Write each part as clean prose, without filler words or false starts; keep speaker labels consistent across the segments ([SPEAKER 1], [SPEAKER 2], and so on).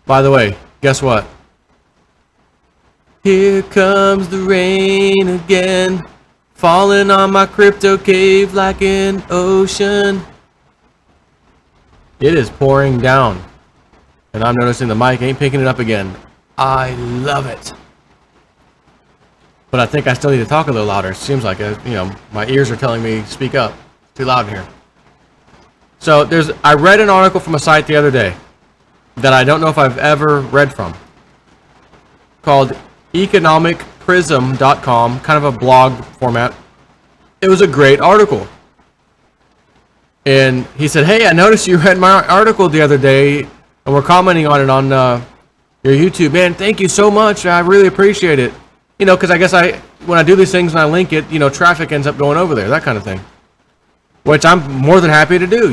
[SPEAKER 1] By the way, guess what? Here comes the rain again, falling on my crypto cave like an ocean. It is pouring down, and I'm noticing the mic ain't picking it up again. I love it. But I think I still need to talk a little louder. It seems like, my ears are telling me speak up. It's too loud in here. So I read an article from a site the other day that I don't know if I've ever read from, called economicprism.com, kind of a blog format. It was a great article. And he said, hey, I noticed you read my article the other day and we're commenting on it on your YouTube. Man, thank you so much. I really appreciate it. Because I guess when I do these things and I link it, traffic ends up going over there, that kind of thing. Which I'm more than happy to do,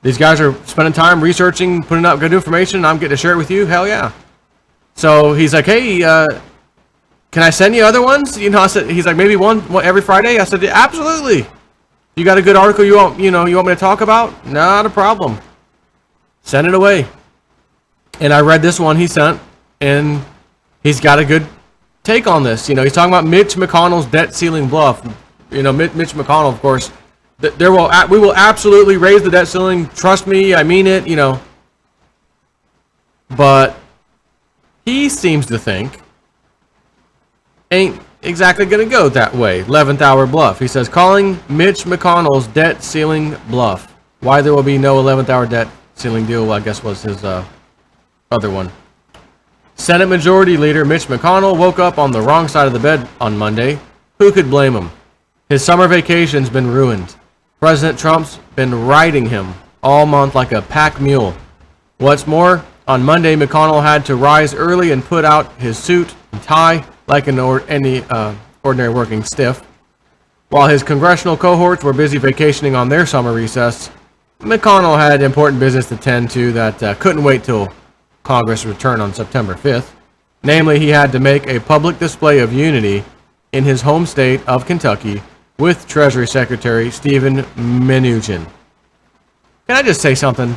[SPEAKER 1] These guys are spending time researching, putting out good information, and I'm getting to share it with you. Hell yeah. So he's like, hey, can I send you other ones? I said, he's like, maybe one every Friday. I said, yeah, absolutely. You got a good article you want me to talk about? Not a problem. Send it away. And I read this one he sent, and he's got a good take on this. He's talking about Mitch McConnell's debt ceiling bluff. Mitch McConnell, of course, we will absolutely raise the debt ceiling. Trust me, I mean it. But he seems to think ain't exactly going to go that way. 11th hour bluff. He says, calling Mitch McConnell's debt ceiling bluff. Why there will be no 11th hour debt ceiling deal, I guess, was his other one. Senate Majority Leader Mitch McConnell woke up on the wrong side of the bed on Monday. Who could blame him? His summer vacation's been ruined. President Trump's been riding him all month like a pack mule. What's more, on Monday, McConnell had to rise early and put out his suit and tie like any ordinary working stiff. While his congressional cohorts were busy vacationing on their summer recess, McConnell had important business to tend to that couldn't wait till Congress returned on September 5th. Namely, he had to make a public display of unity in his home state of Kentucky with Treasury Secretary Steven Mnuchin. Can I just say something?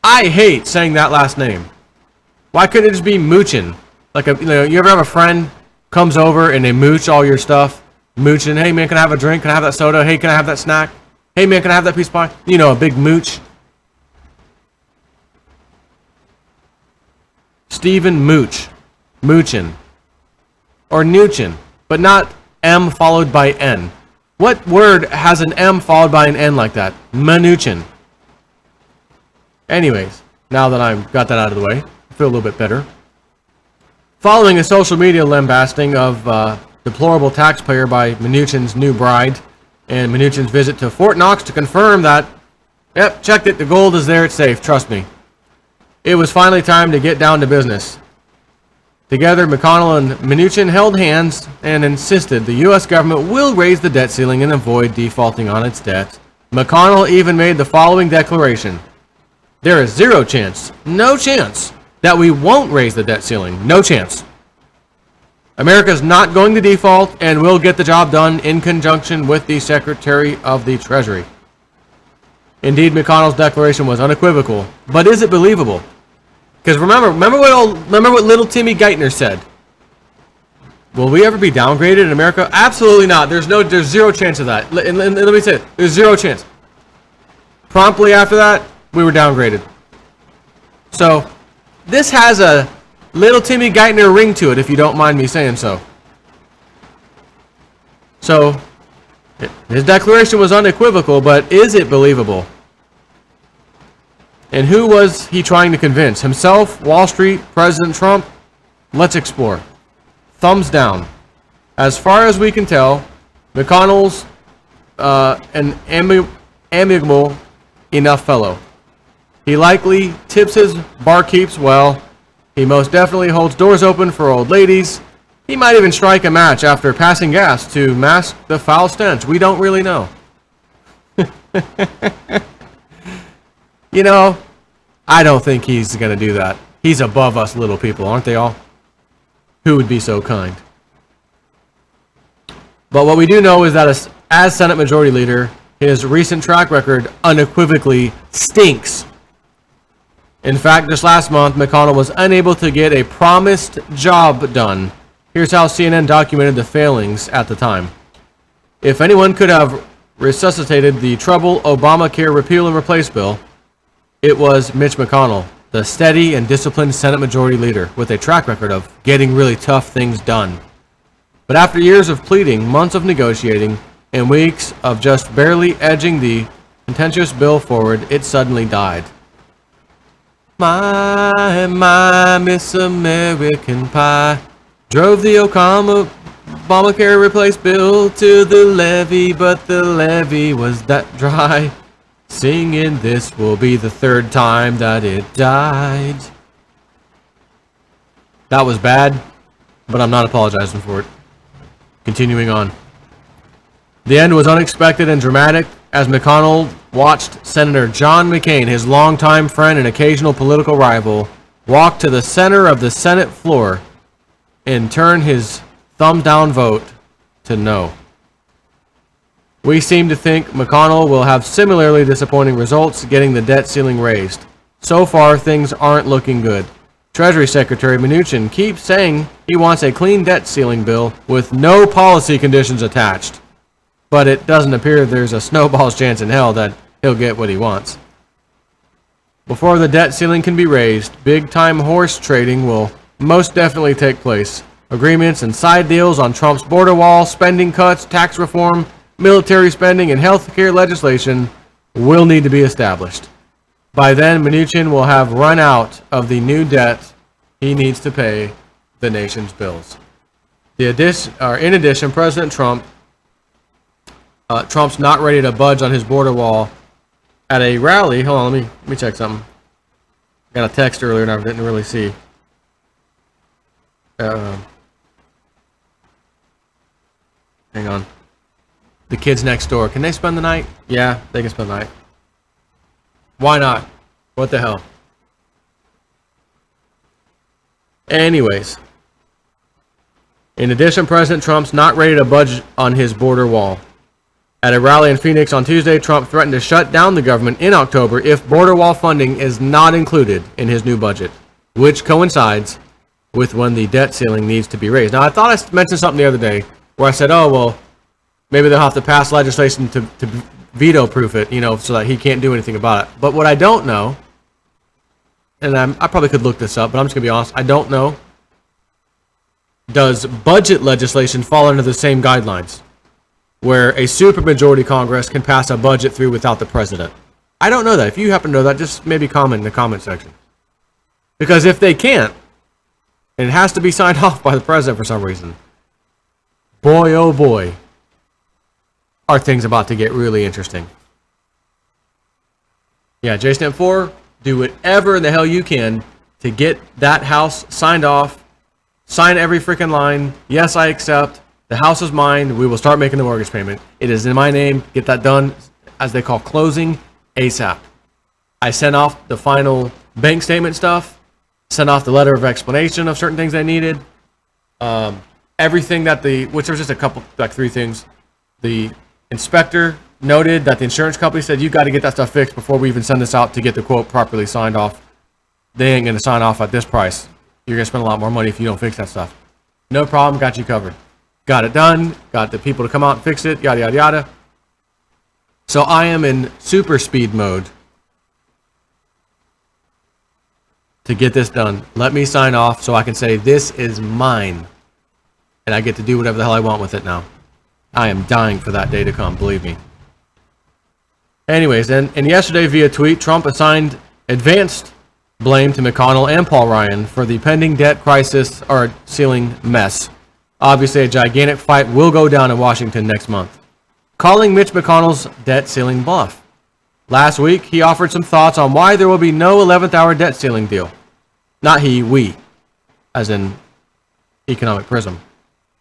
[SPEAKER 1] I hate saying that last name. Why couldn't it just be Moochin? Like you ever have a friend comes over and they mooch all your stuff? Moochin, hey man, can I have a drink? Can I have that soda? Hey, can I have that snack? Hey man, can I have that piece of pie? A big mooch. Stephen Mooch. Moochin. Or Nuchin. But not M followed by N. What word has an M followed by an N like that? Mnuchin. Anyways, now that I've got that out of the way, I feel a little bit better. Following a social media lambasting of deplorable taxpayer by Mnuchin's new bride and Mnuchin's visit to Fort Knox to confirm that, yep, checked it, the gold is there, it's safe, trust me. It was finally time to get down to business. Together, McConnell and Mnuchin held hands and insisted the U.S. government will raise the debt ceiling and avoid defaulting on its debt. McConnell even made the following declaration. There is zero chance, no chance, that we won't raise the debt ceiling. No chance. America's not going to default and will get the job done in conjunction with the Secretary of the Treasury. Indeed, McConnell's declaration was unequivocal, but is it believable? Because remember what little Timmy Geithner said. Will we ever be downgraded in America? Absolutely not. There's zero chance of that. And let me say it. There's zero chance. Promptly after that, we were downgraded. So, this has a little Timmy Geithner ring to it, if you don't mind me saying so. So, his declaration was unequivocal, but is it believable? And who was he trying to convince? Himself, Wall Street, President Trump? Let's explore. Thumbs down. As far as we can tell, McConnell's an amiable enough fellow. He likely tips his barkeeps well. He most definitely holds doors open for old ladies. He might even strike a match after passing gas to mask the foul stench. We don't really know. I don't think he's going to do that. He's above us little people, aren't they all? Who would be so kind? But what we do know is that as Senate Majority Leader, his recent track record unequivocally stinks. In fact, just last month, McConnell was unable to get a promised job done. Here's how CNN documented the failings at the time. If anyone could have resuscitated the troubled Obamacare repeal and replace bill, it was Mitch McConnell, the steady and disciplined Senate Majority Leader with a track record of getting really tough things done. But after years of pleading, months of negotiating, and weeks of just barely edging the contentious bill forward, it suddenly died. My Miss American Pie drove the Obamacare replace bill to the levee, but the levee was that dry. Singing this will be the third time that it died. That was bad, but I'm not apologizing for it. Continuing on. The end was unexpected and dramatic as McConnell watched Senator John McCain, his longtime friend and occasional political rival, walk to the center of the Senate floor and turn his thumbs down vote to no. We seem to think McConnell will have similarly disappointing results getting the debt ceiling raised. So far, things aren't looking good. Treasury Secretary Mnuchin keeps saying he wants a clean debt ceiling bill with no policy conditions attached. But it doesn't appear there's a snowball's chance in hell that he'll get what he wants. Before the debt ceiling can be raised, big-time horse trading will most definitely take place. Agreements and side deals on Trump's border wall, spending cuts, tax reform, military spending, and health care legislation will need to be established. By then, Mnuchin will have run out of the new debt he needs to pay the nation's bills. In addition, President Trump's not ready to budge on his border wall at a rally. Hold on, let me check something. I got a text earlier and I didn't really see. Hang on. The kids next door, can they spend the night? Yeah, they can spend the night. Why not? What the hell? Anyways. In addition, President Trump's not ready to budge on his border wall. At a rally in Phoenix on Tuesday, Trump threatened to shut down the government in October if border wall funding is not included in his new budget, which coincides with when the debt ceiling needs to be raised. Now, I thought I mentioned something the other day where I said, oh, well, maybe they'll have to pass legislation to veto-proof it, so that he can't do anything about it. But what I don't know, and I probably could look this up, but I'm just going to be honest, I don't know, does budget legislation fall under the same guidelines, where a supermajority Congress can pass a budget through without the president? I don't know that. If you happen to know that, just maybe comment in the comment section. Because if they can't, and it has to be signed off by the president for some reason, boy, oh boy, are things about to get really interesting. Yeah, JStamp 4, do whatever the hell you can to get that house signed off. Sign every freaking line. Yes, I accept. The house is mine. We will start making the mortgage payment. It is in my name. Get that done, as they call closing, ASAP. I sent off the final bank statement stuff. Sent off the letter of explanation of certain things I needed. Everything that which there was just a couple, like 3 things. The inspector noted that the insurance company said, you got to get that stuff fixed before we even send this out to get the quote properly signed off. They ain't going to sign off at this price. You're going to spend a lot more money if you don't fix that stuff. No problem. Got you covered. Got it done. Got the people to come out and fix it. Yada, yada, yada. So I am in super speed mode to get this done. Let me sign off so I can say this is mine. And I get to do whatever the hell I want with it now. I am dying for that day to come, believe me. Anyways, and yesterday via tweet, Trump assigned advanced blame to McConnell and Paul Ryan for the pending debt crisis or ceiling mess. Obviously, a gigantic fight will go down in Washington next month. Calling Mitch McConnell's debt ceiling bluff. Last week, he offered some thoughts on why there will be no 11th hour debt ceiling deal. Not he, we, as in Economic Prism,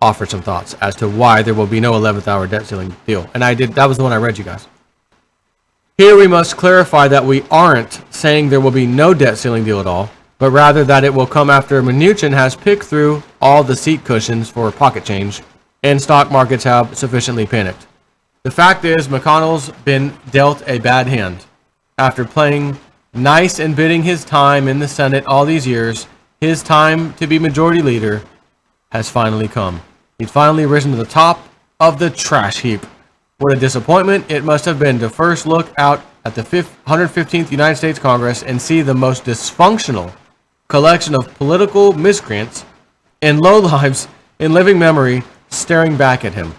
[SPEAKER 1] offered some thoughts as to why there will be no 11th hour debt ceiling deal. And I did, that was the one I read you guys. Here we must clarify that we aren't saying there will be no debt ceiling deal at all, but rather that it will come after Mnuchin has picked through all the seat cushions for pocket change and stock markets have sufficiently panicked. The fact is, McConnell's been dealt a bad hand after playing Nice and bidding his time in the Senate all these years, his time to be majority leader has finally come. He's finally risen to the top of the trash heap. What a disappointment it must have been to first look out at the 115th United States Congress and see the most dysfunctional collection of political miscreants and lowlives in living memory staring back at him.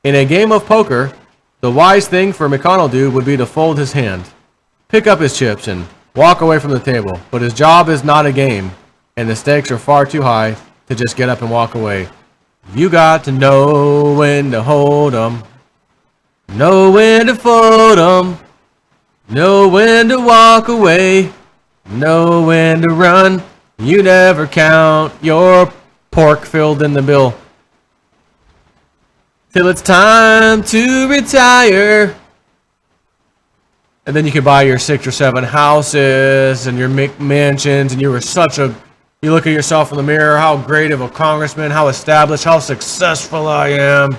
[SPEAKER 1] In a game of poker, the wise thing for McConnell dude would be to fold his hand, pick up his chips, and walk away from the table. But his job is not a game, and the stakes are far too high to just get up and walk away. You got to know when to hold 'em, know when to fold 'em, know when to walk away, know when to run. You never count your pork filled in the bill till it's time to retire. And then you could buy your 6 or 7 houses and your mansions, and you look at yourself in the mirror, how great of a congressman, how established, how successful I am.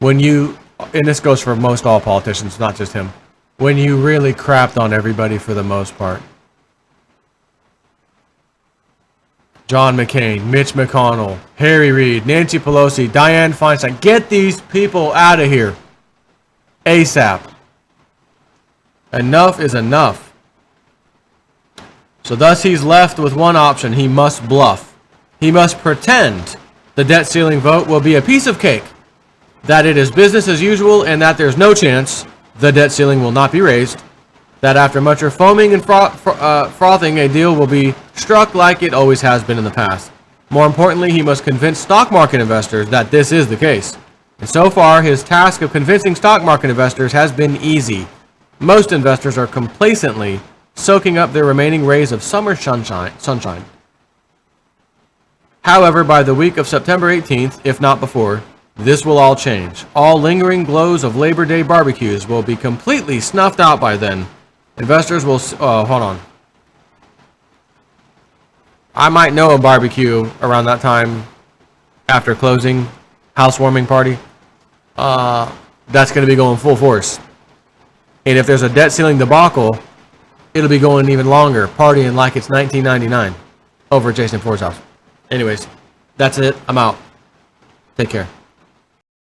[SPEAKER 1] And this goes for most all politicians, not just him, when you really crapped on everybody for the most part. John McCain, Mitch McConnell, Harry Reid, Nancy Pelosi, Dianne Feinstein. Get these people out of here ASAP. Enough is enough. So thus he's left with one option. He must bluff. He must pretend the debt ceiling vote will be a piece of cake, that it is business as usual, and that there's no chance the debt ceiling will not be raised, that after much foaming and frothing, a deal will be struck like it always has been in the past. More importantly, he must convince stock market investors that this is the case. And so far, his task of convincing stock market investors has been easy. Most investors are complacently soaking up their remaining rays of summer sunshine. However, by the week of September 18th, if not before, this will all change. All lingering glows of Labor Day barbecues will be completely snuffed out by then. Investors will... hold on. I might know a barbecue around that time after closing, housewarming party. That's going to be going full force. And if there's a debt ceiling debacle, it'll be going even longer, partying like it's 1999 over at Jason Ford's house. Anyways, that's it. I'm out. Take care.